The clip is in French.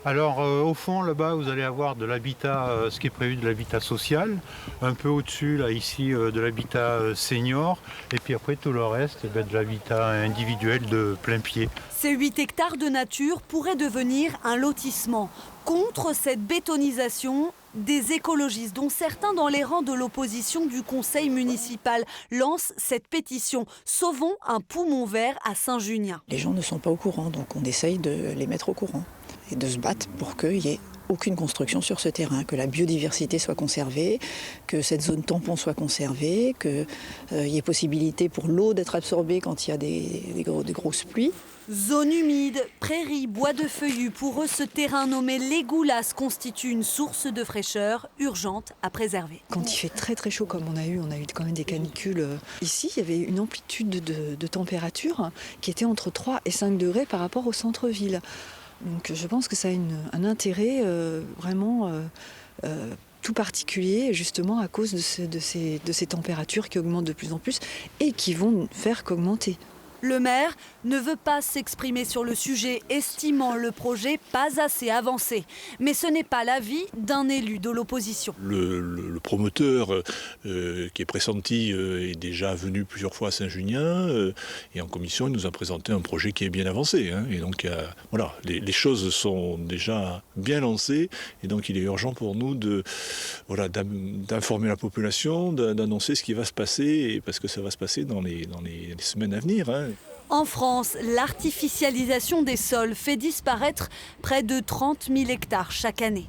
Alors au fond là-bas vous allez avoir de l'habitat, ce qui est prévu de l'habitat social, un peu au-dessus là ici de l'habitat senior et puis après tout le reste de l'habitat individuel de plein pied. Ces 8 hectares de nature pourraient devenir un lotissement. Contre cette bétonisation, des écologistes, dont certains dans les rangs de l'opposition du conseil municipal, lancent cette pétition « Sauvons un poumon vert à Saint-Junien ». Les gens ne sont pas au courant, donc on essaye de les mettre au courant et de se battre pour qu'il y ait aucune construction sur ce terrain, que la biodiversité soit conservée, que cette zone tampon soit conservée, qu'il y ait possibilité pour l'eau d'être absorbée quand il y a des grosses pluies. Zone humide, prairies, bois de feuillus, pour eux ce terrain nommé les Goulasses constitue une source de fraîcheur urgente à préserver. Quand il fait très très chaud comme on a eu quand même des canicules. Ici, il y avait une amplitude de température qui était entre 3 et 5 degrés par rapport au centre-ville. Donc je pense que ça a un intérêt vraiment tout particulier, justement à cause de ces températures qui augmentent de plus en plus et qui vont faire qu'augmenter. Le maire ne veut pas s'exprimer sur le sujet, estimant le projet pas assez avancé. Mais ce n'est pas l'avis d'un élu de l'opposition. Le promoteur qui est pressenti est déjà venu plusieurs fois à Saint-Junien et en commission il nous a présenté un projet qui est bien avancé. Et donc voilà, les choses sont déjà bien lancées et donc il est urgent pour nous d'informer la population, d'annoncer ce qui va se passer parce que ça va se passer dans les semaines à venir. En France, l'artificialisation des sols fait disparaître près de 30 000 hectares chaque année.